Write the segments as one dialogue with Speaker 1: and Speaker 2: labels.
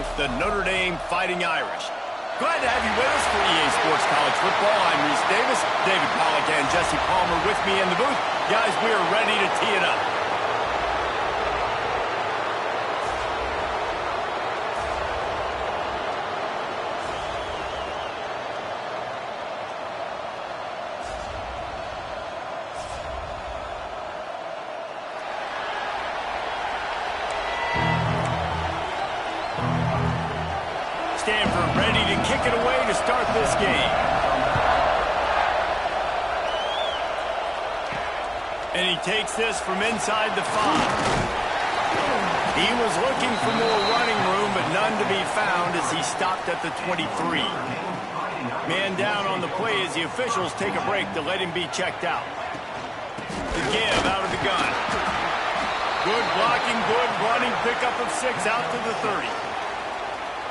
Speaker 1: host, the Notre Dame Fighting Irish. Glad to have you with us for EA Sports College Football. I'm Reese Davis, David Pollack and Jesse Palmer with me in the booth. Guys, we are ready to tee it up. Stanford ready to kick it away to start this game. And he takes this from inside the 5. He was looking for more running room, but none to be found as he stopped at the 23. Man down on the play as the officials take a break to let him be checked out. The give out of the gun. Good blocking, good running, pickup of 6 out to the 30.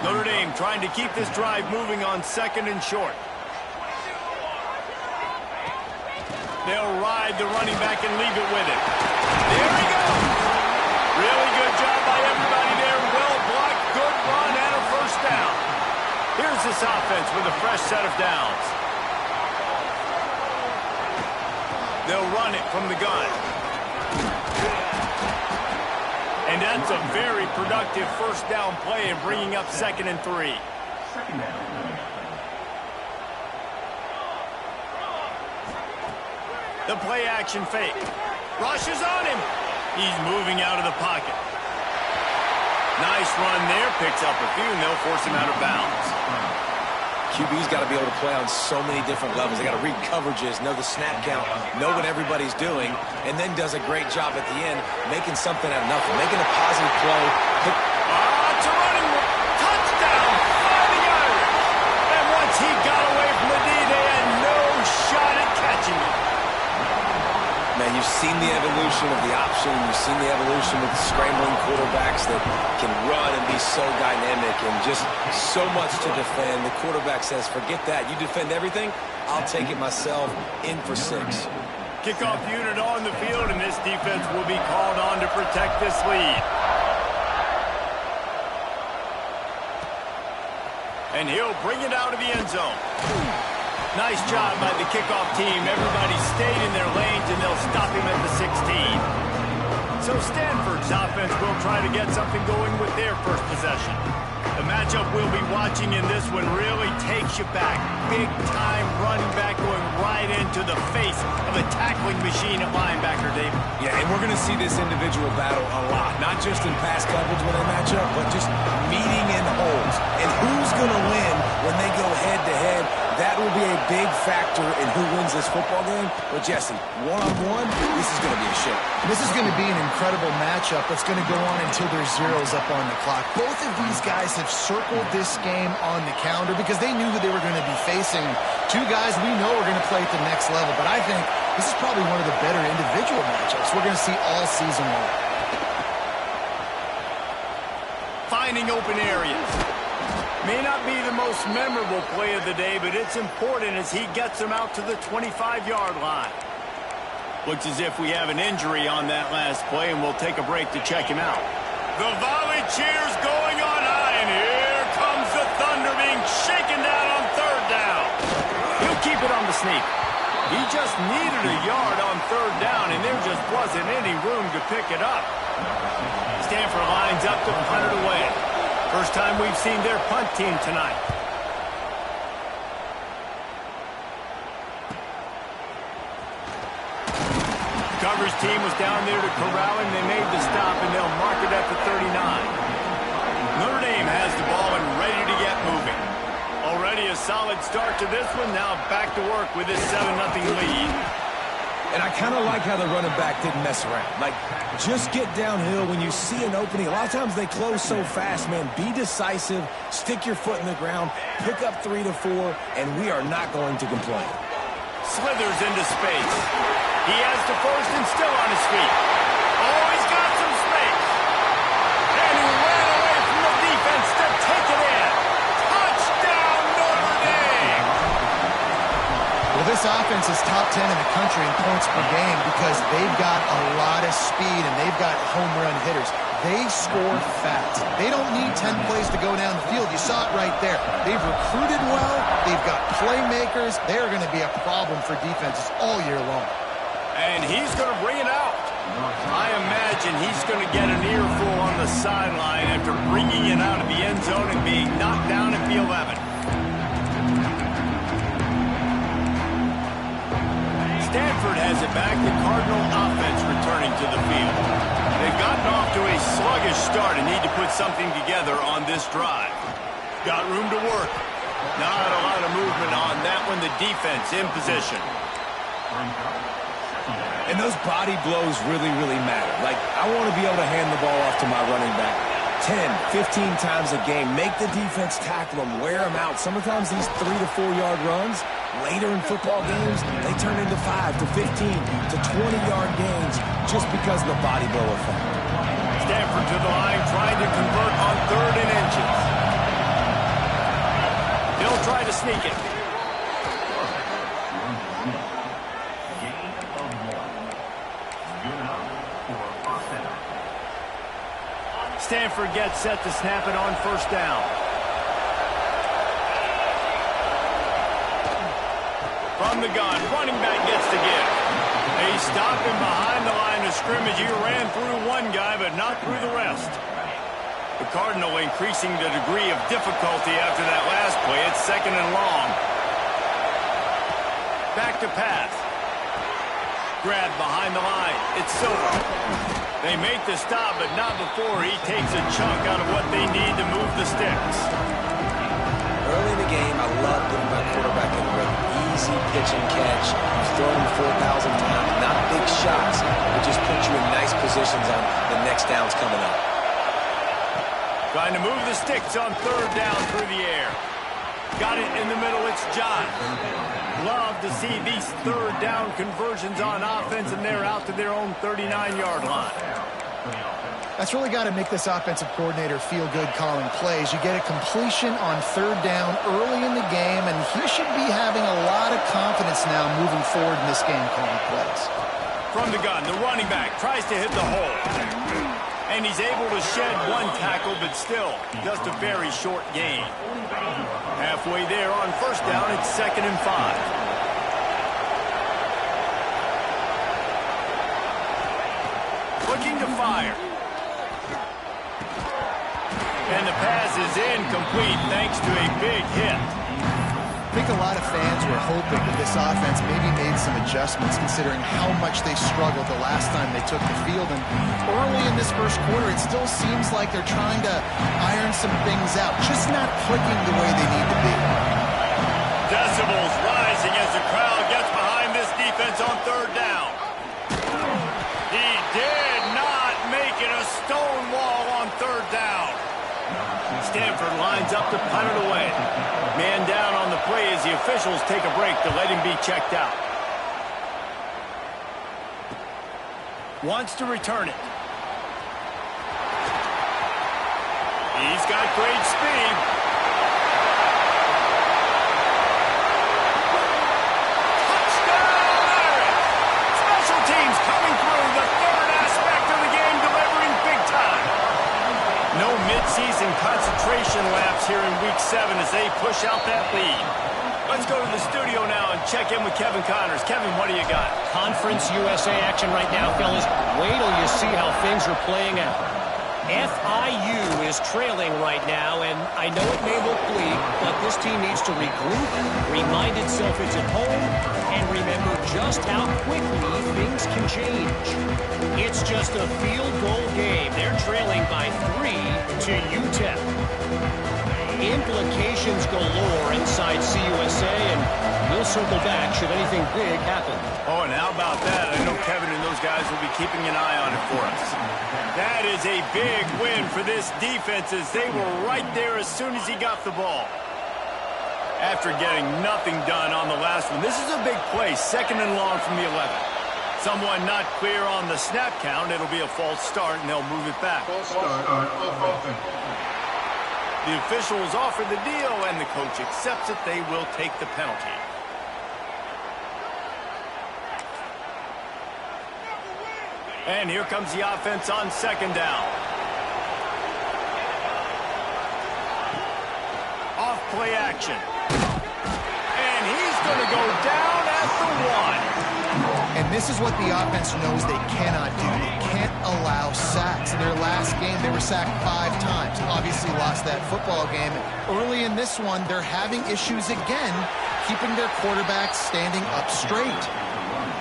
Speaker 1: Notre Dame trying to keep this drive moving on 2nd and short. They'll ride the running back and leave it with it. There he goes. Really good job by everybody there. Well blocked, good run, and a first down. Here's this offense with a fresh set of downs. They'll run it from the gun. And that's a very productive first down play and bringing up 2nd and 3. The play action fake. Rushes on him. He's moving out of the pocket. Nice run there. Picks up a few and they'll force him out of bounds.
Speaker 2: QB's got to be able to play on so many different levels. They got to read coverages, know the snap count, know what everybody's doing, and then does a great job at the end making something out of nothing, making a positive play.
Speaker 1: It's a running touchdown, Fighting Irish. And once he got away from the D, they had no shot at catching him.
Speaker 2: Man, you've seen the evolution of the option. You've seen the evolution with scrambling quarterbacks that can run and be so dynamic and just so much to defend. The quarterback says, forget that. You defend everything, I'll take it myself. In for 6.
Speaker 1: Kickoff unit on the field, and this defense will be called on to protect this lead. And he'll bring it out of the end zone. Nice job by the kickoff team. Everybody stayed in their lanes, and they'll stop him at the 16. So Stanford's offense will try to get something going with their first possession. The matchup we'll be watching in this one really takes you back. Big-time running back going right into the face of a tackling machine at linebacker, David.
Speaker 2: Yeah, and we're going to see this individual battle a lot. Not just in pass coverage when they match up, but just meeting in holes. And who's going to win when they go head-to-head? That will be a big factor in who wins this football game. But, Jesse, one-on-one, this is going to be a show.
Speaker 3: This is going to be an incredible matchup that's going to go on until there's zeros up on the clock. Both of these guys have circled this game on the calendar because they knew who they were going to be facing. Two guys we know are going to play at the next level. But I think this is probably one of the better individual matchups we're going to see all season long.
Speaker 1: Finding open areas. May not be the most memorable play of the day, but it's important as he gets them out to the 25-yard line. Looks as if we have an injury on that last play, and we'll take a break to check him out. The volley cheers going on high, and here comes the Thunder being shaken down on 3rd down. He'll keep it on the sneak. He just needed a yard on 3rd down, and there just wasn't any room to pick it up. Stanford lines up to punt it away. First time we've seen their punt team tonight. Coverage team was down there to corral him. They made the stop, and they'll mark it at the 39. Notre Dame has the ball and ready to get moving. Already a solid start to this one. Now back to work with this 7-0 lead.
Speaker 2: And I kind of like how the running back didn't mess around. Like, just get downhill when you see an opening. A lot of times they close so fast, man. Be decisive, stick your foot in the ground, pick up 3 to 4, and we are not going to complain.
Speaker 1: Slithers into space. He has the first and still on his feet. Oh, he's got some space. And he ran away from the defense to take it in. Touchdown, Notre Dame!
Speaker 3: Well, this offense is top 10 in the country in points per game because they've got a lot of speed and they've got home run hitters. They score fast. They don't need 10 plays to go down the field. You saw it right there. They've recruited well. They've got playmakers. They're going to be a problem for defenses all year long.
Speaker 1: And he's going to bring it out. I imagine he's going to get an earful on the sideline after bringing it out of the end zone and being knocked down at the 11. Stanford has it back. The Cardinal offense returning to the field. They've gotten off to a sluggish start and need to put something together on this drive. Got room to work. Not a lot of movement on that one. The defense in position.
Speaker 2: And those body blows really, really matter. Like, I want to be able to hand the ball off to my running back 10, 15 times a game. Make the defense tackle them, wear them out. Sometimes these 3 to 4 yard runs, later in football games, they turn into 5 to 15 to 20-yard gains just because of the body blow effect.
Speaker 1: Stanford to the line, trying to convert on 3rd and inches. He'll try to sneak it. Stanford gets set to snap it on 1st down. From the gun, running back gets the give. They stop him behind the line of scrimmage. He ran through one guy, but not through the rest. The Cardinal increasing the degree of difficulty after that last play. It's 2nd and long. Back to pass. Grab behind the line. It's Silver. They make the stop, but not before he takes a chunk out of what they need to move the sticks.
Speaker 2: Early in the game, I love putting my quarterback in the rhythm. Easy pitch and catch. He's throwing him 4,000 times. Not big shots, but just put you in nice positions on the next downs coming up.
Speaker 1: Trying to move the sticks on 3rd down through the air. Got it in the middle. It's John. Love to see these 3rd down conversions on offense, and they're out to their own 39-yard line.
Speaker 3: That's really got to make this offensive coordinator feel good calling plays. You get a completion on 3rd down early in the game, and he should be having a lot of confidence now moving forward in this game calling plays.
Speaker 1: From the gun, the running back tries to hit the hole. And he's able to shed one tackle, but still just a very short gain. Halfway there on 1st down, it's 2nd and 5. Looking to fire. And the pass is incomplete thanks to a big hit.
Speaker 3: I think a lot of fans were hoping that this offense maybe made some adjustments considering how much they struggled the last time they took the field. And early in this 1st quarter, it still seems like they're trying to iron some things out, just not clicking the way they need to be.
Speaker 1: Decibels rising as the crowd gets behind this defense on 3rd down. He did not make it a stone wall on 3rd down. Stanford lines up to punt it away. Man down on the play as the officials take a break to let him be checked out. Wants to return it. He's got great speed. Touchdown! Special teams coming through. The 3rd aspect of the game delivering big time. No midseason concentration laps here in Week 7 as they push out that lead. Let's go to the studio now and check in with Kevin Connors. Kevin, what do you got?
Speaker 4: Conference USA action right now, fellas. Wait till you see how things are playing out. FIU is trailing right now, and I know it may look bleak, but this team needs to regroup, remind itself it's at home, and remember just how quickly things can change. It's just a field goal game. They're trailing by 3 to UTEP. Implications galore inside CUSA, and we'll circle back should anything big happen.
Speaker 1: Oh, and how about that? I know Kevin and those guys will be keeping an eye on it for us. That is a big win for this defense as they were right there as soon as he got the ball. After getting nothing done on the last one, this is a big play, 2nd and long from the 11. Someone not clear on the snap count. It'll be a false start, and they'll move it back.
Speaker 5: False start on offense.
Speaker 1: The officials offer the deal, and the coach accepts it. They will take the penalty. And here comes the offense on 2nd down. play action. And he's going to go down at the 1.
Speaker 3: And this is what the offense knows they cannot do. They can't allow sacks. In their last game, they were sacked 5 times. Obviously lost that football game. Early in this one, they're having issues again, keeping their quarterback standing up straight.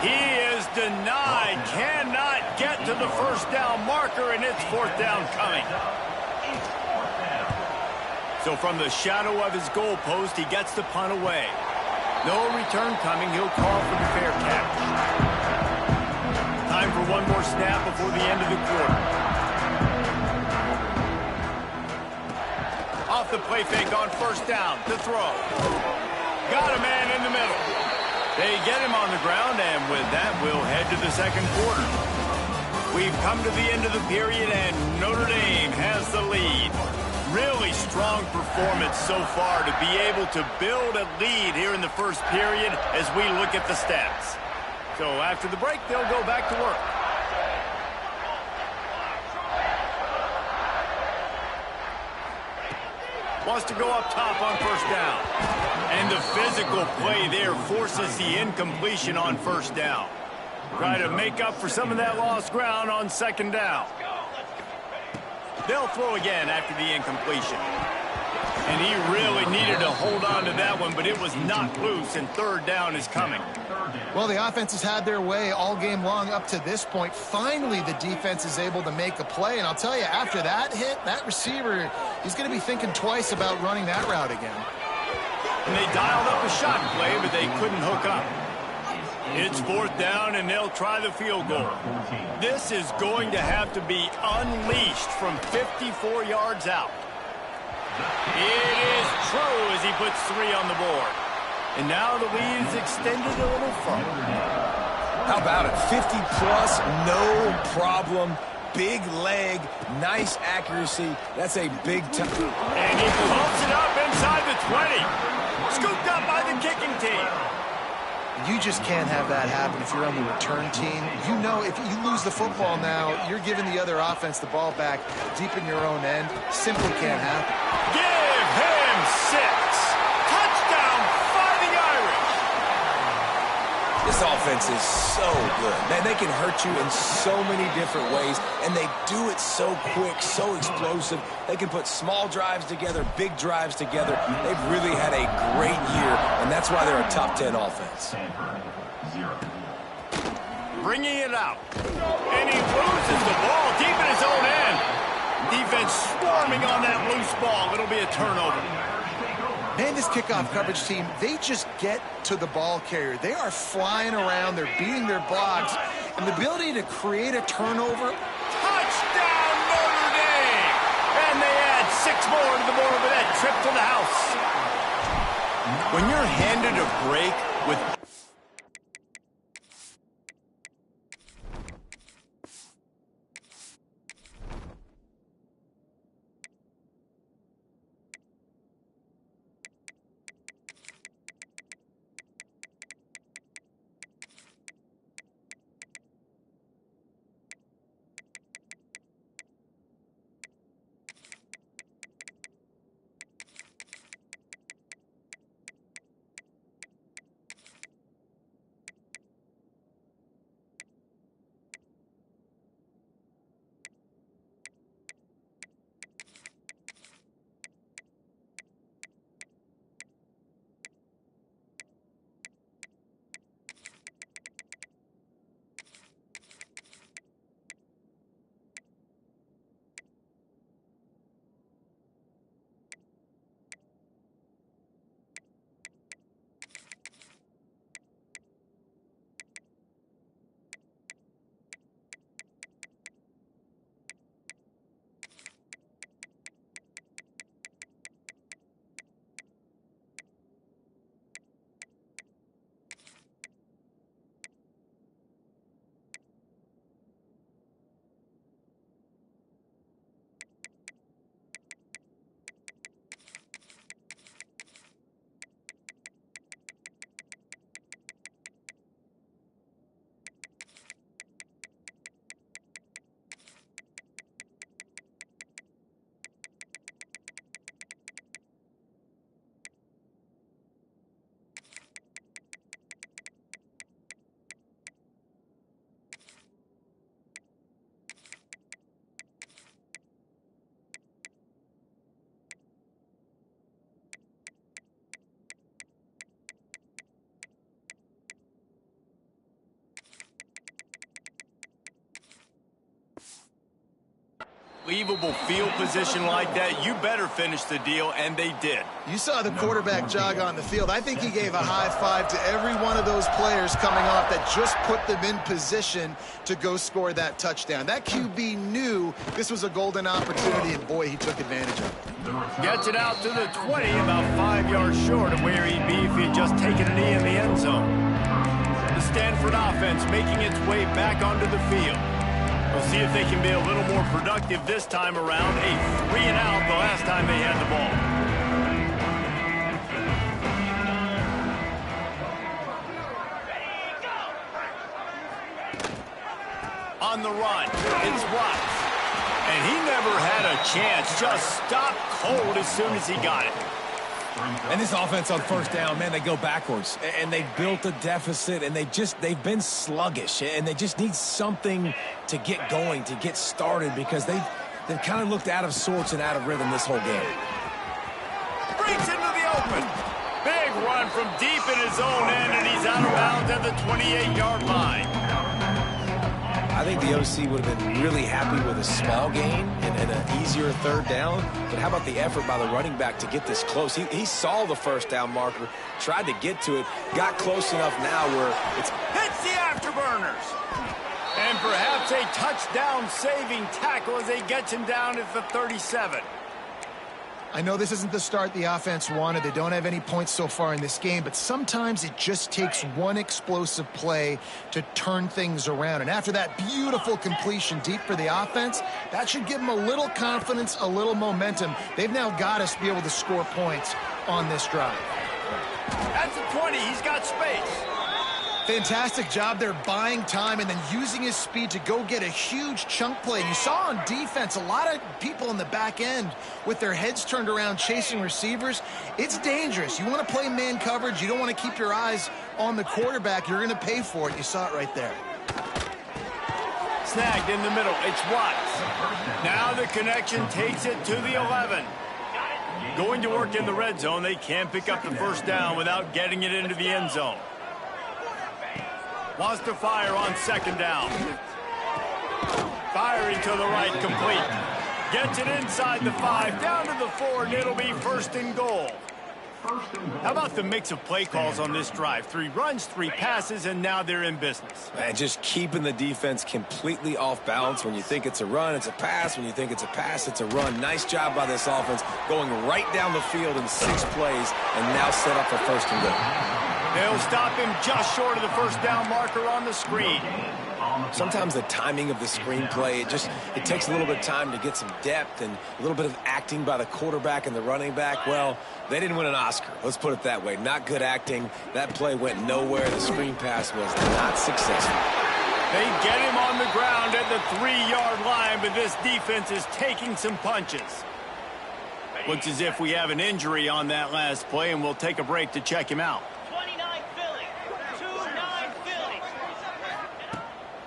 Speaker 1: He is denied. Cannot get to the first down marker, and it's 4th down coming. So from the shadow of his goal post, he gets the punt away. No return coming. He'll call for the fair catch. Time for one more snap before the end of the quarter. Off the play fake on 1st down. To throw. Got a man in the middle. They get him on the ground, and with that, we'll head to the 2nd quarter. We've come to the end of the period, and Notre Dame has the lead. Really strong performance so far to be able to build a lead here in the 1st period as we look at the stats. So after the break, they'll go back to work. Wants to go up top on 1st down. And the physical play there forces the incompletion on 1st down. Try to make up for some of that lost ground on 2nd down. They'll throw again after the incompletion. And he really needed to hold on to that one, but it was knocked loose, and 3rd down is coming.
Speaker 3: Well, the offense has had their way all game long up to this point. Finally, the defense is able to make a play. And I'll tell you, after that hit, that receiver, he's going to be thinking twice about running that route again.
Speaker 1: And they dialed up a shot play, but they couldn't hook up. It's 4th down, and they'll try the field goal. This is going to have to be unleashed from 54 yards out. It is true as he puts 3 on the board. And now the lead is extended a little further.
Speaker 2: How about it? 50-plus, no problem. Big leg, nice accuracy. That's a big time.
Speaker 1: And he pumps it up inside the 20. Scooped up by the kicking team.
Speaker 3: You just can't have that happen if you're on the return team. You know if you lose the football now, you're giving the other offense the ball back deep in your own end. Simply can't happen.
Speaker 1: Give him 6. Touchdown, Fighting Irish.
Speaker 2: This offense is so good. Man, they can hurt you in so many different ways, and they do it so quick, so explosive. They can put small drives together, big drives together. They've really had a great year, and that's why they're a top 10 offense.
Speaker 1: Bringing it out. And he loses the ball deep in his own end. Defense swarming on that loose ball. It'll be a turnover.
Speaker 3: Man, this kickoff coverage team, they just get to the ball carrier. They are flying around. They're beating their blocks. And the ability to create a turnover.
Speaker 1: Touchdown, Notre Dame! And they add 6 more to the board with that trip to the house. When you're handed a break with unbelievable field position like that, you better finish the deal, and they did.
Speaker 3: You saw the quarterback jog on the field. I think he gave a high five to every one of those players coming off that just put them in position to go score that touchdown. That QB knew this was a golden opportunity, and boy, he took advantage of it.
Speaker 1: Gets it out to the 20, about 5 yards short of where he'd be if he had just taken a knee in the end zone. The Stanford offense making its way back onto the field. We'll see if they can be a little more productive this time around. A 3-and-out the last time they had the ball. On the run, it's Watts. And he never had a chance. Just stopped cold as soon as he got it.
Speaker 2: And this offense on first down, man, they go backwards. And they built a deficit, and they've been sluggish. And they just need something to get going, to get started, because they've kind of looked out of sorts and out of rhythm this whole game.
Speaker 1: Breaks into the open. Big run from deep in his own end, and he's out of bounds at the 28-yard line.
Speaker 2: I think the OC would have been really happy with a small gain and an easier third down. But how about the effort by the running back to get this close? He saw the first down marker, tried to get to it, got close enough now where it's...
Speaker 1: Hits the afterburners. And perhaps a touchdown-saving tackle as they get him down at the 37.
Speaker 3: I know this isn't the start the offense wanted. They don't have any points so far in this game, but sometimes it just takes one explosive play to turn things around. And after that beautiful completion deep for the offense, that should give them a little confidence, a little momentum. They've now got us to be able to score points on this drive.
Speaker 1: That's a 20. He's got space.
Speaker 3: Fantastic job there buying time and then using his speed to go get a huge chunk play. You saw on defense a lot of people in the back end with their heads turned around chasing receivers. It's dangerous. You want to play man coverage. You don't want to keep your eyes on the quarterback. You're going to pay for it. You saw it right there.
Speaker 1: Snagged in the middle. It's Watts. Now the connection takes it to the 11. Going to work in the red zone. They can't pick up the first down without getting it into the end zone. Wants to fire on second down. Firing to the right, complete. Gets it inside the 5, down to the 4, and it'll be first and goal. How about the mix of play calls on this drive? 3 runs, 3 passes, and now they're in business.
Speaker 2: Man, just keeping the defense completely off balance. When you think it's a run, it's a pass. When you think it's a pass, it's a run. Nice job by this offense, going right down the field in 6 plays, and now set up for first and goal.
Speaker 1: They'll stop him just short of the first down marker on the screen.
Speaker 2: Sometimes the timing of the screenplay, it takes a little bit of time to get some depth and a little bit of acting by the quarterback and the running back. Well, they didn't win an Oscar. Let's put it that way. Not good acting. That play went nowhere. The screen pass was not successful.
Speaker 1: They get him on the ground at the 3-yard line, but this defense is taking some punches. Looks as if we have an injury on that last play, and we'll take a break to check him out.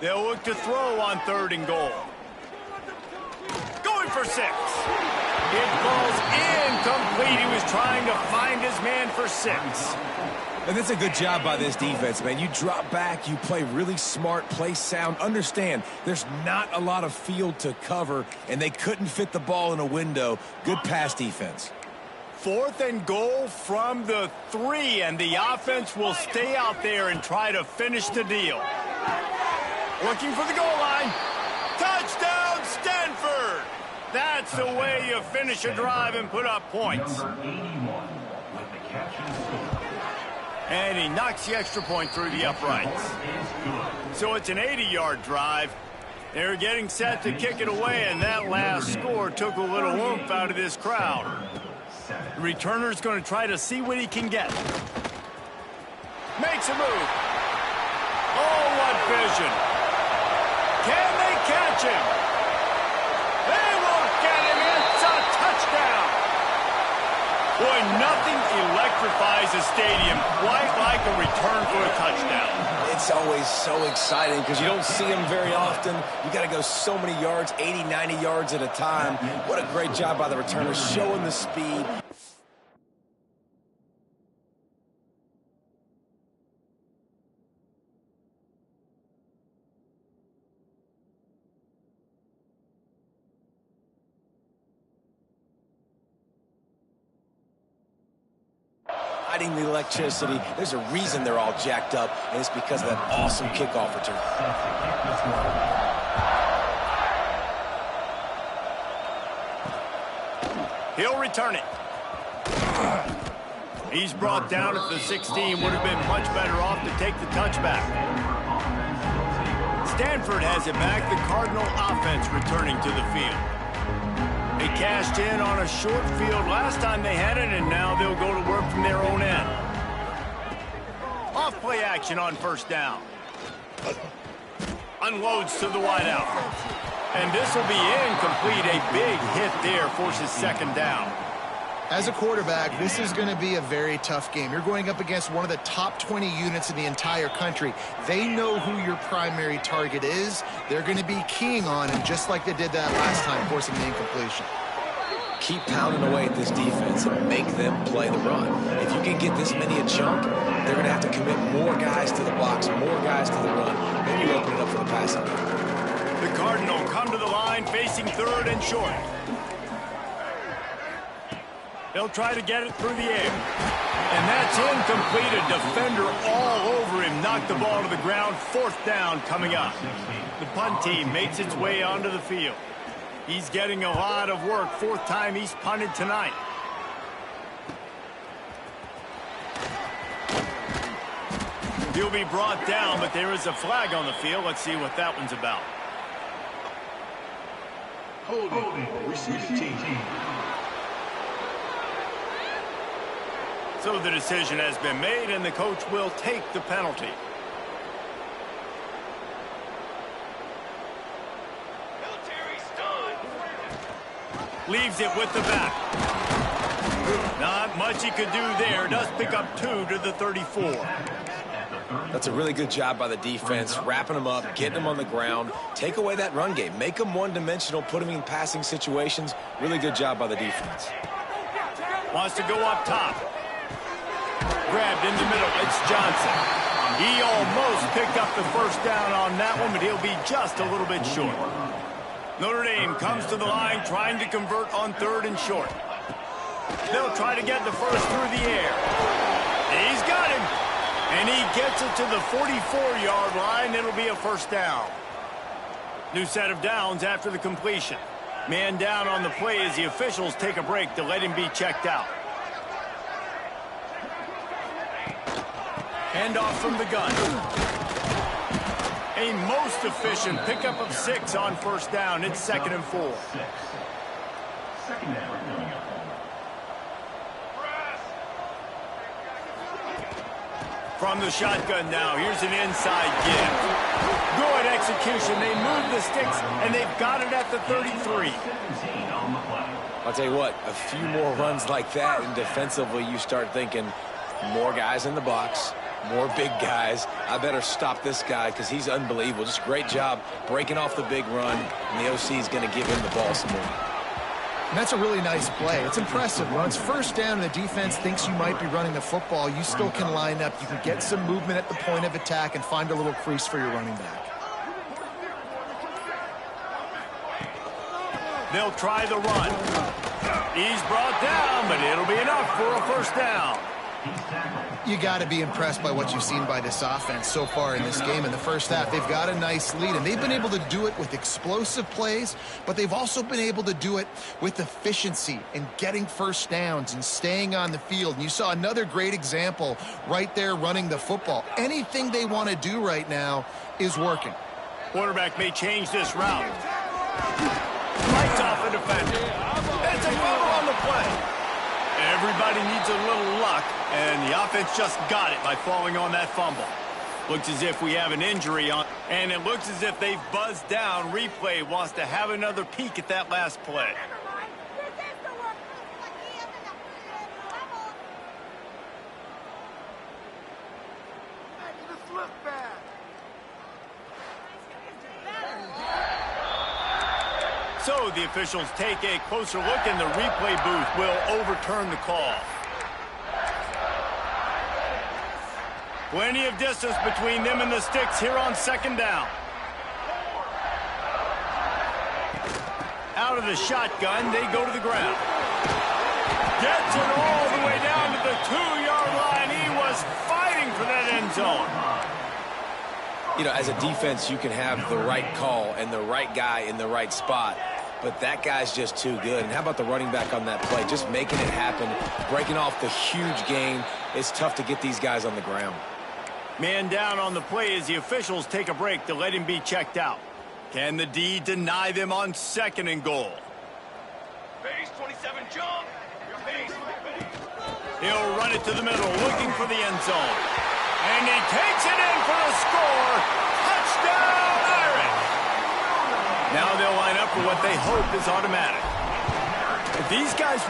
Speaker 1: They'll look to throw on third and goal. Going for 6. It falls incomplete. He was trying to find his man for 6.
Speaker 2: And that's a good job by this defense, man. You drop back, you play really smart, play sound. Understand, there's not a lot of field to cover, and they couldn't fit the ball in a window. Good pass defense.
Speaker 1: 4th and goal from the 3, and the offense will stay out there and try to finish the deal. Looking for the goal line. Touchdown, Stanford! That's the way you finish a drive and put up points. And he knocks the extra point through the uprights. So it's an 80-yard drive. They're getting set to kick it away, and that last score took a little oomph out of this crowd. The returner's going to try to see what he can get. Makes a move. Oh, what vision. Can they catch him? They won't get him. It's a touchdown. Boy, nothing electrifies a stadium quite like a return for a touchdown.
Speaker 2: It's always so exciting because you don't see them very often. You got to go so many yards, 80, 90 yards at a time. What a great job by the returner, showing the speed. adding the electricity. There's a reason they're all jacked up, and it's because of that awesome kickoff return.
Speaker 1: He'll return it. He's brought down at the 16. Would have been much better off to take the touchback. Stanford has it back. The Cardinal offense returning to the field. They cashed in on a short field last time they had it, and now they'll go to work from their own end. Off play action on first down. Unloads to the wideout. And this will be incomplete. A big hit there forces second down.
Speaker 3: As a quarterback, this is going to be a very tough game. You're going up against one of the top 20 units in the entire country. They know who your primary target is. They're going to be keying on him just like they did that last time, forcing the incompletion.
Speaker 2: Keep pounding away at this defense and make them play the run. If you can get this many a chunk, they're going to have to commit more guys to the box, more guys to the run. Then you open it up for the passing game.
Speaker 1: The Cardinal come to the line facing third and short. They'll try to get it through the air. And that's incomplete. A defender all over him. Knocked the ball to the ground. Fourth down coming up. The punt team makes its way onto the field. He's getting a lot of work. Fourth time he's punted tonight. He'll be brought down, but there is a flag on the field. Let's see what that one's about.
Speaker 5: Holding. Receiving team.
Speaker 1: So the decision has been made, and the coach will take the penalty. Leaves it with the back. Not much he could do there. Does pick up 2 to the 34.
Speaker 2: That's a really good job by the defense, wrapping them up, getting them on the ground. Take away that run game. Make them one-dimensional, put them in passing situations. Really good job by the defense.
Speaker 1: Wants to go up top. Grabbed in the middle. It's Johnson. He almost picked up the first down on that one, but he'll be just a little bit short. Notre Dame comes to the line trying to convert on third and short. They'll try to get the first through the air. He's got him. And he gets it to the 44-yard line. It'll be a first down. New set of downs after the completion. Man down on the play as the officials take a break to let him be checked out. Handoff from the gun. A most efficient pickup of 6 on first down. It's 2nd and 4. From the shotgun now, here's an inside give. Good execution. They move the sticks, and they've got it at the 33.
Speaker 2: I'll tell you what, a few more runs like that, and defensively you start thinking more guys in the box, more big guys. I better stop this guy because he's unbelievable. Just a great job breaking off the big run, and the OC is going to give him the ball some more.
Speaker 3: And that's a really nice play. It's impressive. When it's first down and the defense thinks you might be running the football, you still can line up. You can get some movement at the point of attack and find a little crease for your running back.
Speaker 1: They'll try the run. He's brought down, but it'll be enough for a first down.
Speaker 3: You got to be impressed by what you've seen by this offense so far in this game. In the first half, they've got a nice lead, and they've been able to do it with explosive plays, but they've also been able to do it with efficiency and getting first downs and staying on the field. And you saw another great example right there running the football. Anything they want to do right now is working.
Speaker 1: Quarterback may change this route. Lights off a defender. It's a fumble on the play. Everybody needs a little luck, and the offense just got it by falling on that fumble. Looks as if we have an injury on, and it looks as if they've buzzed down. Replay wants to have another peek at that last play. So the officials take a closer look, and the replay booth will overturn the call. Plenty of distance between them and the sticks here on second down. Out of the shotgun, they go to the ground. Gets it all the way down to the 2-yard line. end zone.
Speaker 2: You know, as a defense, you can have the right call and the right guy in the right spot, but that guy's just too good. And how about the running back on that play? Just making it happen, breaking off the huge gain. It's tough to get these guys on the ground.
Speaker 1: Man down on the play as the officials take a break to let him be checked out. Can the D deny them on 2nd and goal?
Speaker 5: Base 27 jump. Base.
Speaker 1: He'll run it to the middle, looking for the end zone. And he takes it in for a score. Touchdown, Irish! Now they'll line up for what they hope is automatic. If these guys...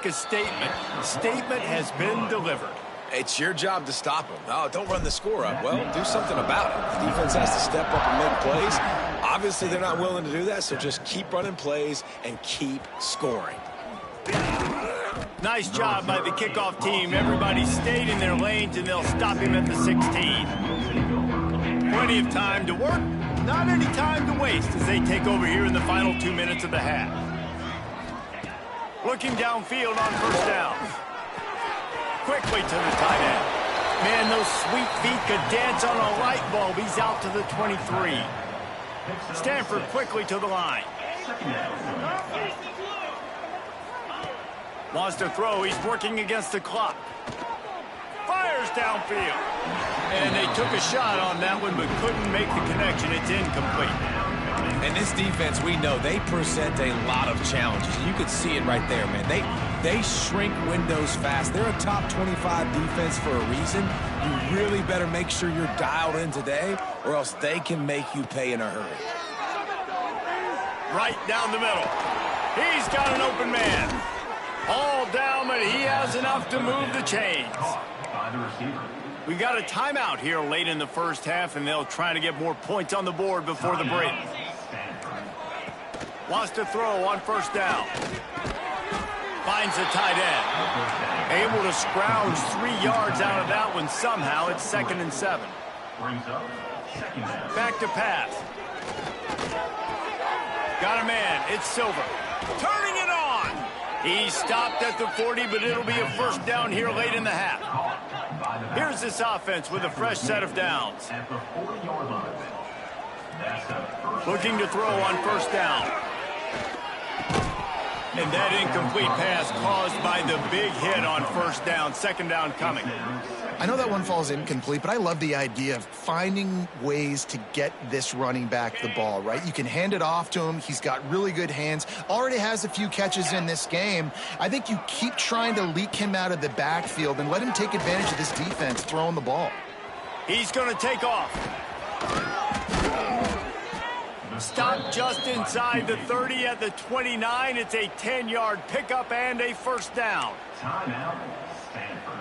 Speaker 1: A statement. The statement has been delivered.
Speaker 2: It's your job to stop them. Oh, don't run the score up. Well, do something about it. The defense has to step up and make plays. Obviously, they're not willing to do that, so just keep running plays and keep scoring.
Speaker 1: Nice job by the kickoff team. Everybody stayed in their lanes, and they'll stop him at the 16. Plenty of time to work. Not any time to waste as they take over here in the final 2 minutes of the half. Looking downfield on 1st down. Quickly to the tight end. Man, those sweet feet could dance on a light bulb. He's out to the 23. Stanford quickly to the line. Wants to throw. He's working against the clock. Fires downfield. And they took a shot on that one but couldn't make the connection. It's incomplete.
Speaker 2: And this defense, we know, they present a lot of challenges. You could see it right there, man. They shrink windows fast. They're a top 25 defense for a reason. You really better make sure you're dialed in today, or else they can make you pay in a hurry.
Speaker 1: Right down the middle. He's got an open man. All down, but he has enough to move the chains. We got a timeout here late in the 1st half, and they'll try to get more points on the board before the break. Wants to throw on 1st down. Finds the tight end. Able to scrounge 3 yards out of that one somehow. It's 2nd and 7. Back to pass. Got a man. It's Silver. Turning it on. He stopped at the 40, but it'll be a 1st down here late in the half. Here's this offense with a fresh set of downs. Looking to throw on 1st down. And that incomplete pass caused by the big hit on 1st down. 2nd down coming.
Speaker 3: I know that one falls incomplete, but I love the idea of finding ways to get this running back the ball, right? You can hand it off to him. He's got really good hands. Already has a few catches in this game. I think you keep trying to leak him out of the backfield and let him take advantage of this defense throwing the ball.
Speaker 1: He's going to take off. Stop just inside the 30 at the 29. It's a 10-yard pickup and a 1st down.
Speaker 5: Timeout, Stanford.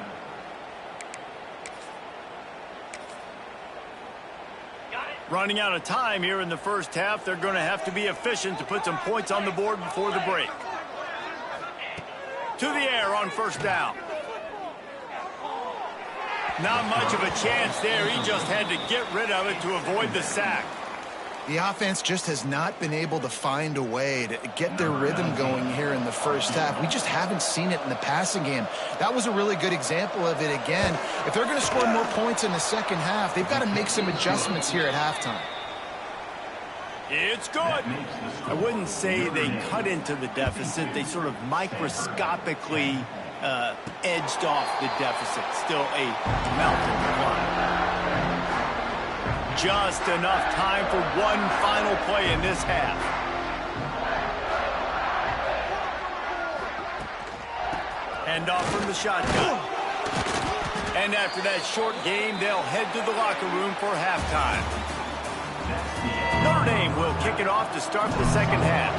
Speaker 1: Running out of time here in the 1st half. They're going to have to be efficient to put some points on the board before the break. To the air on 1st down. Not much of a chance there. He just had to get rid of it to avoid the sack.
Speaker 3: The offense just has not been able to find a way to get their rhythm going here in the 1st half. We just haven't seen it in the passing game. That was a really good example of it again. If they're going to score more points in the 2nd half, they've got to make some adjustments here at halftime.
Speaker 1: It's good. I wouldn't say they cut into the deficit. They sort of microscopically edged off the deficit. Still a mountain to climb. Just enough time for one final play in this half. Hand off from the shotgun. And after that short game, they'll head to the locker room for halftime. Notre Dame will kick it off to start the second half.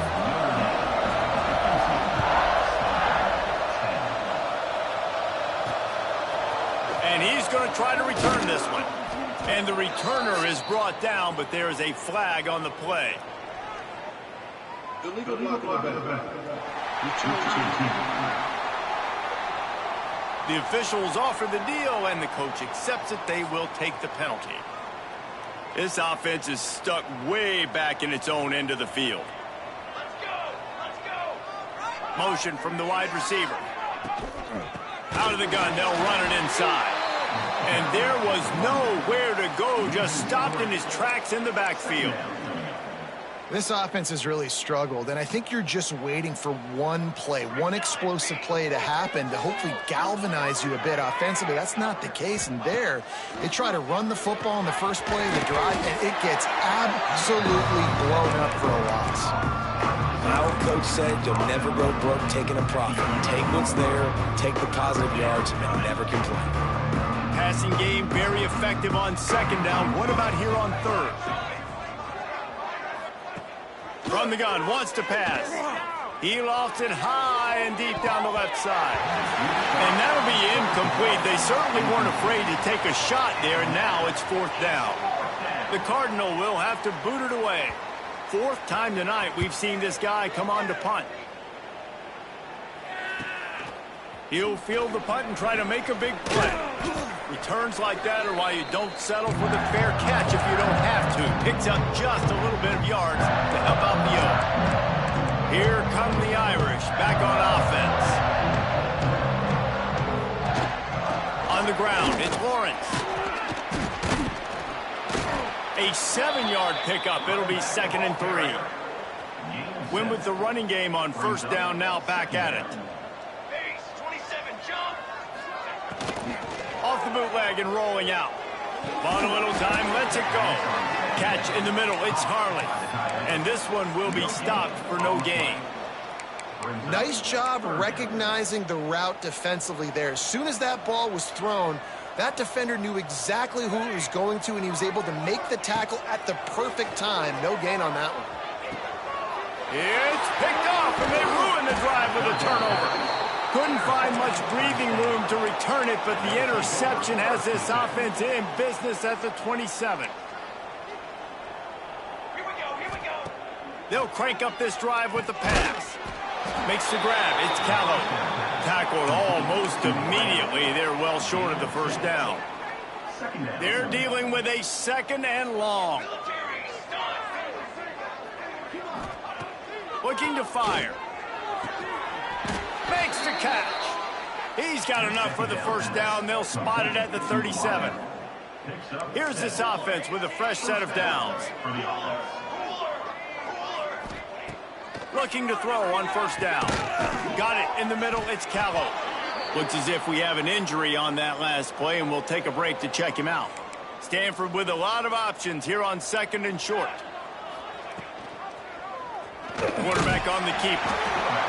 Speaker 1: And he's going to try to return this one. And the returner is brought down, but there is a flag on the play.
Speaker 5: Illegal block on the back.
Speaker 1: The officials offer the deal, and the coach accepts it. They will take the penalty. This offense is stuck way back in its own end of the field.
Speaker 5: Let's go! Let's go!
Speaker 1: Motion from the wide receiver. Out of the gun, they'll run it inside. And there was nowhere to go, just stopped in his tracks in the backfield.
Speaker 3: This offense has really struggled, and I think you're just waiting for one play, one explosive play to happen to hopefully galvanize you a bit offensively. That's not the case, and there, they try to run the football in the first play of the drive, and it gets absolutely blown up for a loss.
Speaker 2: My old coach said you'll never go broke taking a profit. Take what's there, take the positive yards, and never complain.
Speaker 1: Passing game very effective on second down. What about here on third? From the gun, wants to pass. He lofts it high and deep down the left side. And that'll be incomplete. They certainly weren't afraid to take a shot there, and now it's fourth down. The Cardinal will have to boot it away. Fourth time tonight we've seen this guy come on to punt. He'll field the punt and try to make a big play. Returns like that are why you don't settle for the fair catch if you don't have to. Picks up just a little bit of yards to help out the Oak. Here come the Irish back on offense. On the ground, it's Lawrence. A 7-yard pickup. It'll be 2nd and 3. Win with the running game on first down, now back at it. Off the bootleg and rolling out. Bought a little time, lets it go. Catch in the middle, it's Harley. And this one will be stopped for no gain.
Speaker 3: Nice job recognizing the route defensively there. As soon as that ball was thrown, that defender knew exactly who he was going to, and he was able to make the tackle at the perfect time. No gain on that one.
Speaker 1: It's picked off, and they ruin the drive with a turnover. Couldn't find much breathing room to return it, but the interception has this offense in business at the 27.
Speaker 5: Here we go!
Speaker 1: They'll crank up this drive with the pass. Makes the grab, it's Callow. Tackled almost immediately. They're well short of the first down. They're dealing with a 2nd and long. Looking to fire. Makes the catch. He's got enough for the first down. They'll spot it at the 37. Here's this offense with a fresh set of downs. Looking to throw on first down. Got it in the middle. It's Callow. Looks as if we have an injury on that last play, and we'll take a break to check him out. Stanford with a lot of options here on 2nd and short. Quarterback on the keeper.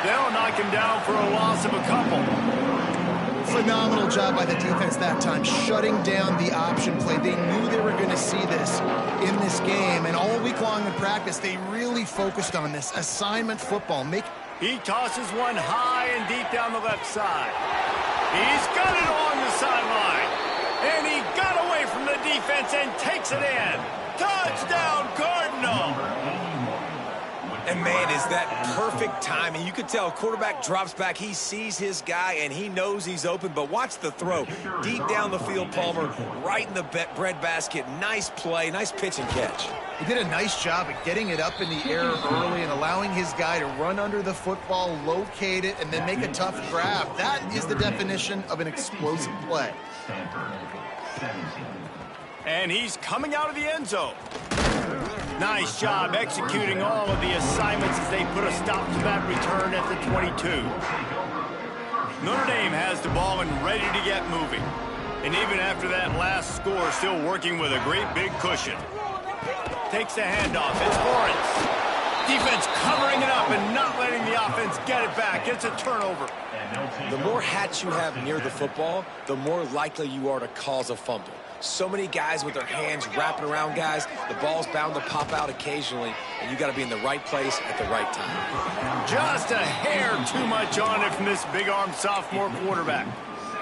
Speaker 1: They'll knock him down for a loss of a couple.
Speaker 3: Phenomenal job by the defense that time, shutting down the option play. They knew they were going to see this in this game, and all week long in practice, they really focused on this assignment football.
Speaker 1: He tosses one high and deep down the left side. He's got it along the sideline, and he got away from the defense and takes it in. Touchdown, Cardinal!
Speaker 2: And, man, is that perfect timing. You could tell quarterback drops back. He sees his guy, and he knows he's open. But watch the throw. Deep down the field, Palmer, right in the bread basket. Nice play, nice pitch and catch.
Speaker 3: He did a nice job of getting it up in the air early and allowing his guy to run under the football, locate it, and then make a tough grab. That is the definition of an explosive play.
Speaker 1: And he's coming out of the end zone. Nice job executing all of the assignments as they put a stop to that return at the 22. Notre Dame has the ball and ready to get moving. And even after that last score, still working with a great big cushion. Takes the handoff. It's Lawrence. Defense covering it up and not letting the offense get it back. It's a turnover.
Speaker 2: The more hats you have near the football, the more likely you are to cause a fumble. So many guys with their hands wrapping around guys, the ball's bound to pop out occasionally, and you got to be in the right place at the right time.
Speaker 1: Just a hair too much on it from this big-armed sophomore quarterback.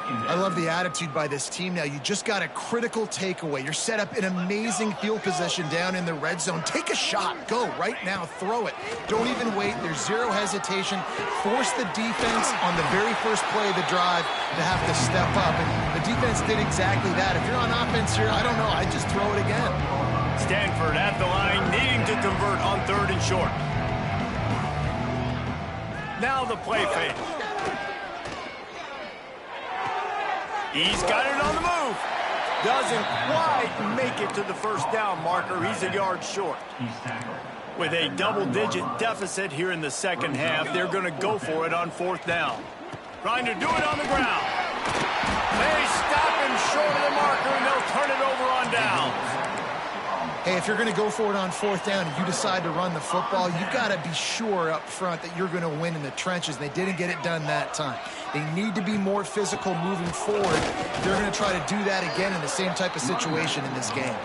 Speaker 3: I love the attitude by this team now. You just got a critical takeaway. You're set up in amazing field position down in the red zone. Take a shot. Go right now. Throw it. Don't even wait. There's zero hesitation. Force the defense on the very first play of the drive to have to step up. And the defense did exactly that. If you're on offense here, I don't know. I'd just throw it again.
Speaker 1: Stanford at the line, needing to convert on 3rd and short. Now the play fake. He's got it on the move. Doesn't quite make it to the first down marker. He's a yard short. With a double-digit deficit here in the second half, they're going to go for it on 4th down. Trying to do it on the ground. They stop him short of the marker, and they'll turn it over on downs.
Speaker 3: Hey, if you're going to go for it on 4th down and you decide to run the football, you've got to be sure up front that you're going to win in the trenches. They didn't get it done that time. They need to be more physical moving forward. They're going to try to do that again in the same type of situation in this game.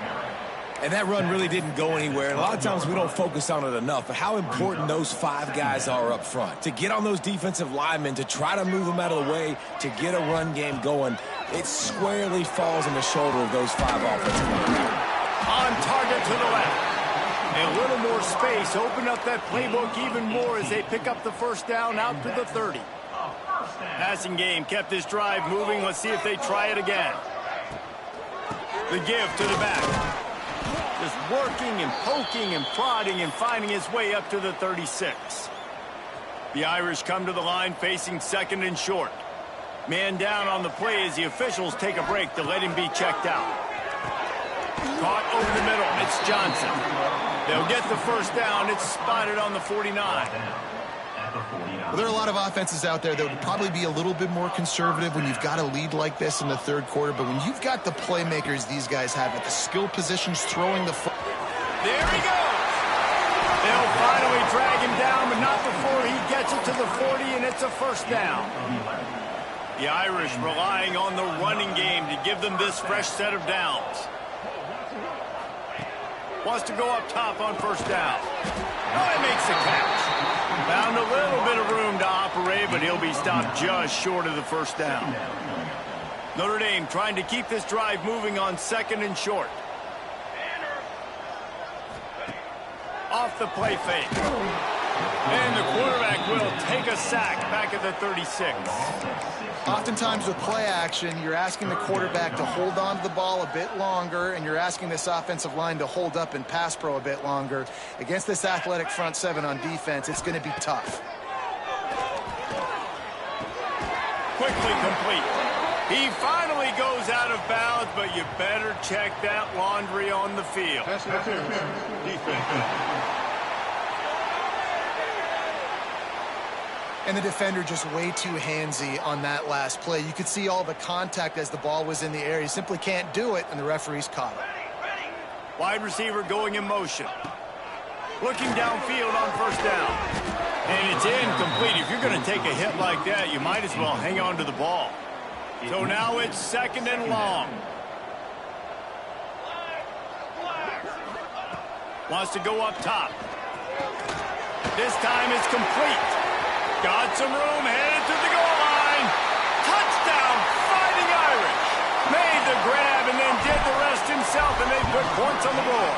Speaker 2: And that run really didn't go anywhere. And a lot of times we don't focus on it enough, but how important those 5 guys are up front. To get on those defensive linemen, to try to move them out of the way, to get a run game going, it squarely falls on the shoulder of those 5 offensive linemen.
Speaker 1: On target to the left. A little more space. Open up that playbook even more as they pick up the first down out to the 30. Passing game kept this drive moving. Let's see if they try it again. The give to the back. Just working and poking and prodding and finding his way up to the 36. The Irish come to the line facing 2nd and short. Man down on the play as the officials take a break to let him be checked out. Caught over the middle. It's Johnson. They'll get the first down. It's spotted on the 49.
Speaker 3: Well, there are a lot of offenses out there that would probably be a little bit more conservative when you've got a lead like this in the 3rd quarter. But when you've got the playmakers these guys have at the skill positions throwing the foot.
Speaker 1: There he goes. They'll finally drag him down, but not before he gets it to the 40, and it's a first down. The Irish relying on the running game to give them this fresh set of downs. Wants to go up top on first down. Oh, he makes the catch. Found a little bit of room to operate, but he'll be stopped just short of the first down. Notre Dame trying to keep this drive moving on 2nd and short. Off the play fake. And the quarterback will take a sack back at the 36.
Speaker 3: Oftentimes with play action, you're asking the quarterback to hold on to the ball a bit longer, and you're asking this offensive line to hold up in pass pro a bit longer. Against this athletic front 7 on defense, it's going to be tough.
Speaker 1: Quickly complete. He finally goes out of bounds, but you better check that laundry on the field.
Speaker 5: That's defense.
Speaker 3: And the defender just way too handsy on that last play. You could see all the contact as the ball was in the air. He simply can't do it, and the referee's caught it.
Speaker 1: Wide receiver going in motion. Looking downfield on first down. And it's incomplete. If you're going to take a hit like that, you might as well hang on to the ball. So now it's 2nd and long. Wants to go up top. This time it's complete. Got some room, headed to the goal line. Touchdown, Fighting Irish. Made the grab and then did the rest himself, and they put points on the board.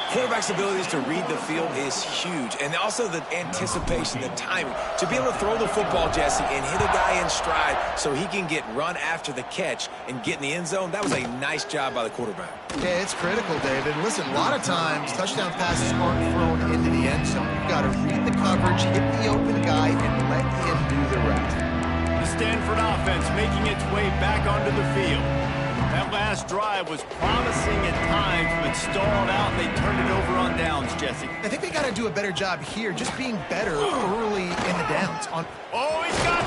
Speaker 2: Quarterback's abilities to read the field is huge, and also the anticipation, the timing. To be able to throw the football, Jesse, and hit a guy in stride so he can get run after the catch and get in the end zone, that was a nice job by the quarterback.
Speaker 3: Yeah, it's critical, David. Listen, a lot of times touchdown passes aren't thrown into the end zone. You've got to read the coverage, hit the open guy, and let him do the rest.
Speaker 1: The Stanford offense making its way back onto the field. That last drive was promising at times, but stalled out, and they turned it over on downs, Jesse.
Speaker 3: I think they got to do a better job here, just being better early in the downs.
Speaker 1: Oh, he's got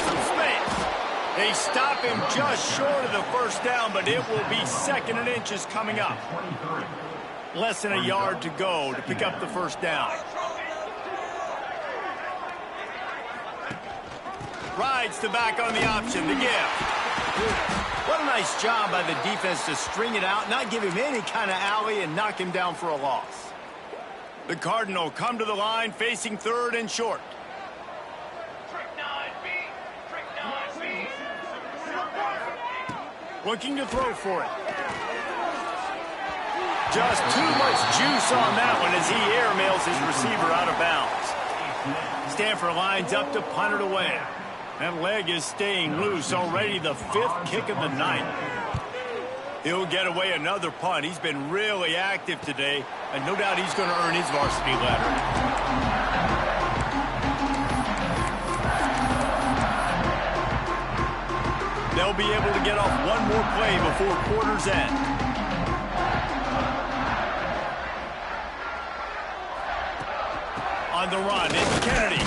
Speaker 1: They stop him just short of the first down, but it will be 2nd and inches coming up. Less than a yard to go to pick up the first down. Rides the back on the option, the give. What a nice job by the defense to string it out, not give him any kind of alley, and knock him down for a loss. The Cardinal come to the line facing 3rd and short. Looking to throw for it. Just too much juice on that one as he airmails his receiver out of bounds. Stanford lines up to punt it away. That leg is staying loose. Already the 5th kick of the night. He'll get away another punt. He's been really active today, and no doubt he's going to earn his varsity letter. They'll be able to get off one more play before quarter's end. On the run, it's Kennedy.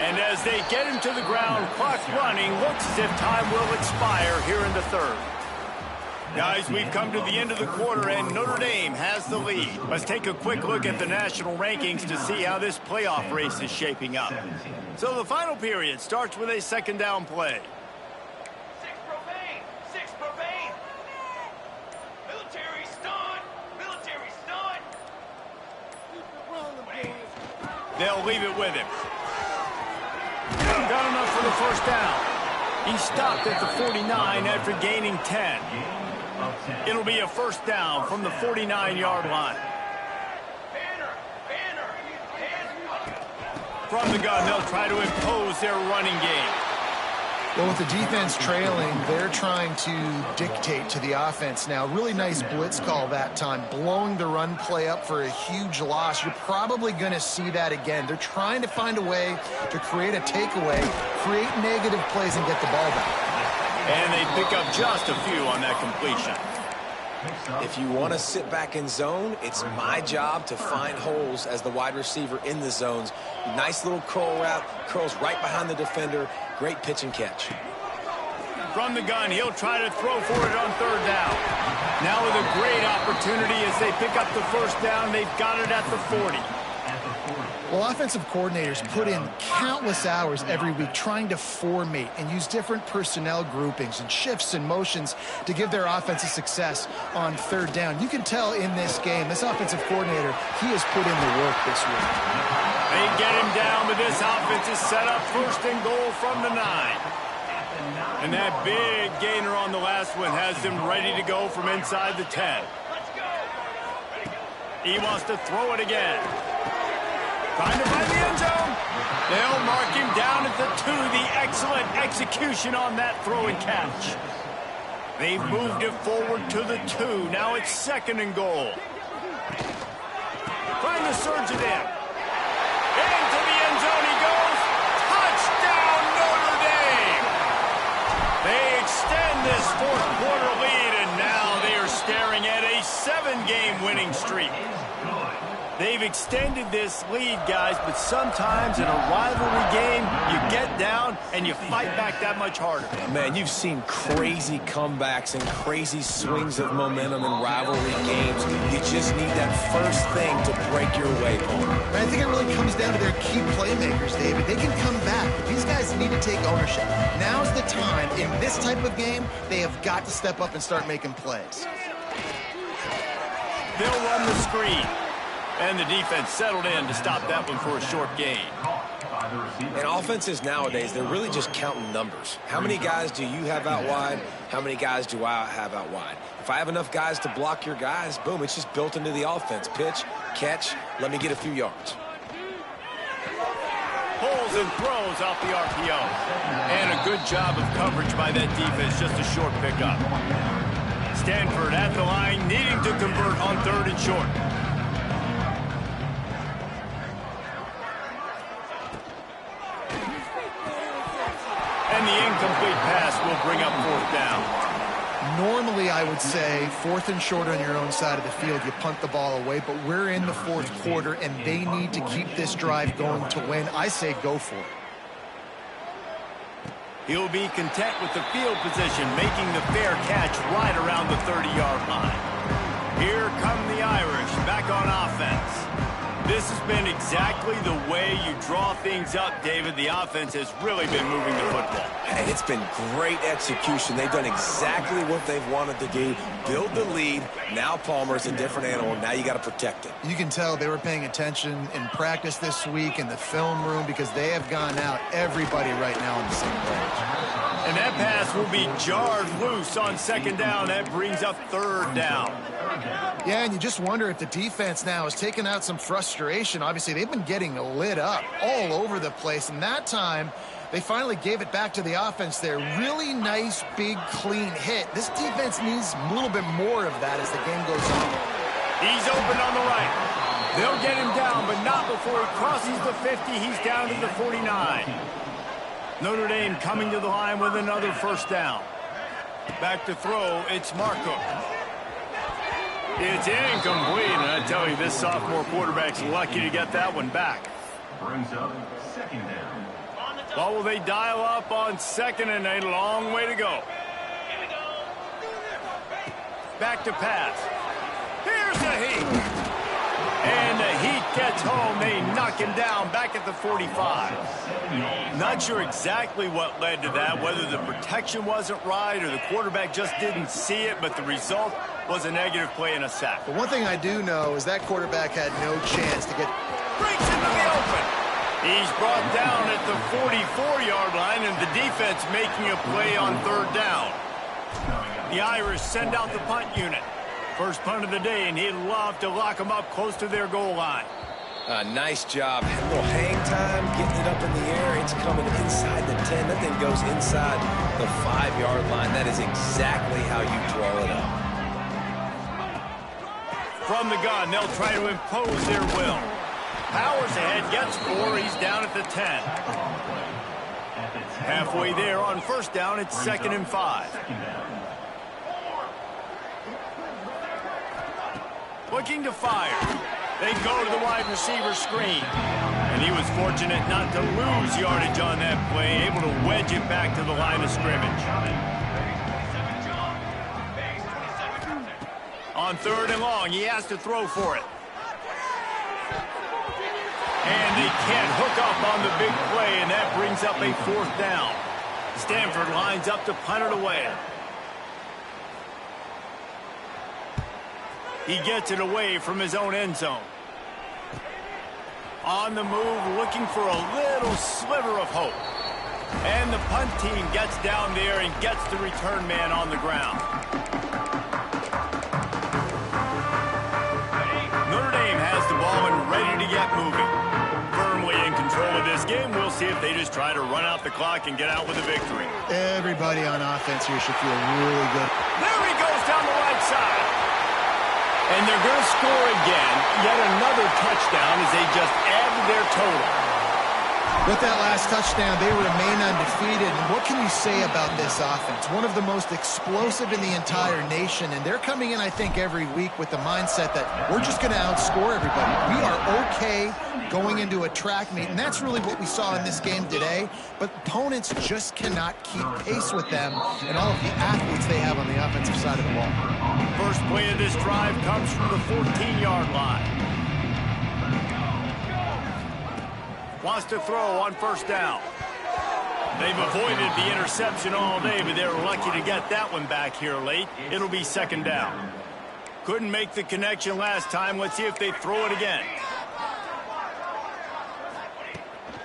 Speaker 1: And as they get him to the ground, clock running, looks as if time will expire here in the 3rd. Guys, we've come to the end of the quarter, and Notre Dame has the lead. Let's take a quick look at the national rankings to see how this playoff race is shaping up. So the final period starts with a 2nd down play. They'll leave it with him. Got enough for the first down. He stopped at the 49 after gaining 10. It'll be a first down from the 49-yard line. From the gun, they'll try to impose their running game.
Speaker 3: Well, with the defense trailing, they're trying to dictate to the offense now. Really nice blitz call that time, blowing the run play up for a huge loss. You're probably going to see that again. They're trying to find a way to create a takeaway, create negative plays, and get the ball back.
Speaker 1: And they pick up just a few on that completion.
Speaker 2: If you want to sit back in zone, it's my job to find holes as the wide receiver in the zones. Nice little curl route, curls right behind the defender. Great pitch and catch.
Speaker 1: From the gun, he'll try to throw for it on 3rd down. Now with a great opportunity as they pick up the first down. They've got it at the 40.
Speaker 3: Well, offensive coordinators put in countless hours every week trying to formate and use different personnel groupings and shifts and motions to give their offensive success on 3rd down. You can tell in this game, this offensive coordinator, he has put in the work this week.
Speaker 1: They get him down, but this offense is set up 1st and goal from the 9. And that big gainer on the last one has them ready to go from inside the 10. He wants to throw it again. Trying to find the end zone. They'll mark him down at the 2. The excellent execution on that throw and catch. They've moved it forward to the 2. Now it's 2nd and goal. Trying to surge it in. Into the end zone he goes. Touchdown, Notre Dame. They extend this 4th quarter lead, and now they are staring at a 7-game winning streak. They've extended this lead, guys, but sometimes in a rivalry game, you get down and you fight back that much harder.
Speaker 2: Man, you've seen crazy comebacks and crazy swings of momentum in rivalry games. You just need that first thing to break your way, Paul.
Speaker 3: I think it really comes down to their key playmakers, David. They can come back, but these guys need to take ownership. Now's the time. In this type of game, they have got to step up and start making plays.
Speaker 1: They'll run the screen. And the defense settled in to stop that one for a short gain.
Speaker 2: And offenses nowadays, they're really just counting numbers. How many guys do you have out wide? How many guys do I have out wide? If I have enough guys to block your guys, boom, it's just built into the offense. Pitch, catch, let me get a few yards.
Speaker 1: Pulls and throws off the RPO. And a good job of coverage by that defense, just a short pickup. Stanford at the line, needing to convert on 3rd and short. And the incomplete pass will bring up 4th down.
Speaker 3: Normally, I would say 4th and short on your own side of the field, you punt the ball away, but we're in the 4th quarter, and they need to keep this drive going to win. I say go for it.
Speaker 1: He'll be content with the field position, making the fair catch right around the 30-yard line. Here come the Irish back on offense. This has been exactly the way you draw things up, David. The offense has really been moving the football.
Speaker 2: And it's been great execution. They've done exactly what they've wanted to do. Build the lead. Now Palmer's a different animal. Now you got to protect it.
Speaker 3: You can tell they were paying attention in practice this week in the film room because they have gone out everybody right now on the same page.
Speaker 1: And that pass will be jarred loose on second down. That brings up third down.
Speaker 3: Yeah, and you just wonder if the defense now has taken out some frustration. Obviously, they've been getting lit up all over the place. And that time, they finally gave it back to the offense there. Really nice, big, clean hit. This defense needs a little bit more of that as the game goes on.
Speaker 1: He's open on the right. They'll get him down, but not before he crosses the 50. He's down to the 49. Notre Dame coming to the line with another first down. Back to throw, it's Marco. It's incomplete, and I tell you, this sophomore quarterback's lucky to get that one back.
Speaker 5: Brings up second down.
Speaker 1: Well, will they dial up on second, and a long way to go. Back to pass. Here's the heat. And the heat gets home. They knock him down back at the 45. Not sure exactly what led to that, whether the protection wasn't right or the quarterback just didn't see it, but the result was a negative play and a sack.
Speaker 3: But one thing I do know is that quarterback had no chance to get...
Speaker 1: Breaks into the open. He's brought down at the 44-yard line, and the defense making a play on third down. The Irish send out the punt unit. First punt of the day, and he'd love to lock them up close to their goal line.
Speaker 2: Nice job. A little hang time, getting it up in the air. It's coming inside the 10. That thing goes inside the 5-yard line. That is exactly how you draw it up.
Speaker 1: From the gun, they'll try to impose their will. Powers ahead, gets 4. He's down at the 10. Halfway there on first down, it's 2nd and 5. Looking to fire. They go to the wide receiver screen. And he was fortunate not to lose yardage on that play, able to wedge it back to the line of scrimmage. On third and long, he has to throw for it. And they can't hook up on the big play, and that brings up a 4th down. Stanford lines up to punt it away. He gets it away from his own end zone. On the move, looking for a little sliver of hope. And the punt team gets down there and gets the return man on the ground. Notre Dame has the ball and ready to get moving. Firmly in control of this game. We'll see if they just try to run out the clock and get out with a victory.
Speaker 3: Everybody on offense here should feel really good.
Speaker 1: There he goes down the right side. And they're going to score again. Yet another touchdown as they just add to their total.
Speaker 3: With that last touchdown, they remain undefeated. And what can you say about this offense? One of the most explosive in the entire nation. And they're coming in, I think, every week with the mindset that we're just going to outscore everybody. We are okay going into a track meet. And that's really what we saw in this game today. But opponents just cannot keep pace with them and all of the athletes they have on the offensive side of the ball.
Speaker 1: First play of this drive comes from the 14-yard line. Wants to throw on first down. They've avoided the interception all day, but they're lucky to get that one back here late. It'll be 2nd down. Couldn't make the connection last time. Let's see if they throw it again.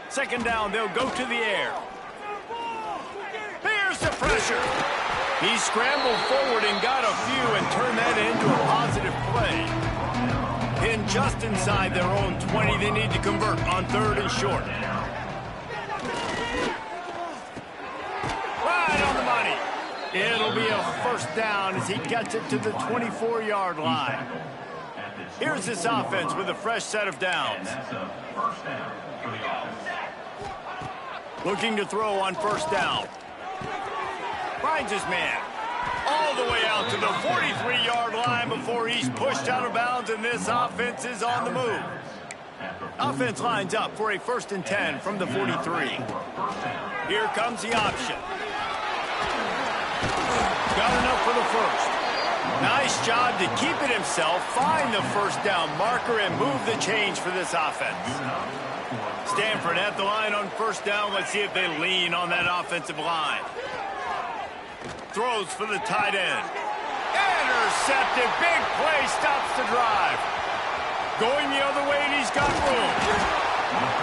Speaker 1: 2nd down, they'll go to the air. Here's the pressure. He scrambled forward and got a few and turned that into a positive play. Pinned just inside their own 20. They need to convert on 3rd and short. Right on the money. It'll be a first down as he gets it to the 24-yard line. Here's this offense with a fresh set of downs. Looking to throw on first down. Finds his man. All the way out to the 43-yard line before he's pushed out of bounds, and this offense is on the move. Offense lines up for a 1st and 10 from the 43. Here comes the option. Got enough for the first. Nice job to keep it himself, find the first down marker, and move the change for this offense. Stanford at the line on 1st down. Let's see if they lean on that offensive line. Throws for the tight end. Intercepted. Big play stops the drive. Going the other way, and he's got room.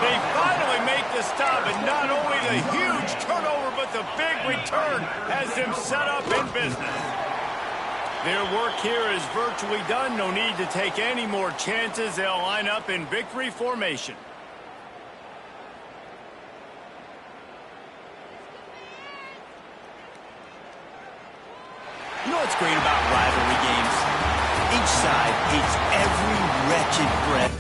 Speaker 1: They finally make the stop, and not only the huge turnover, but the big return has them set up in business. Their work here is virtually done. No need to take any more chances. They'll line up in victory formation. You know what's great about rivalry games? Each side hates every wretched breath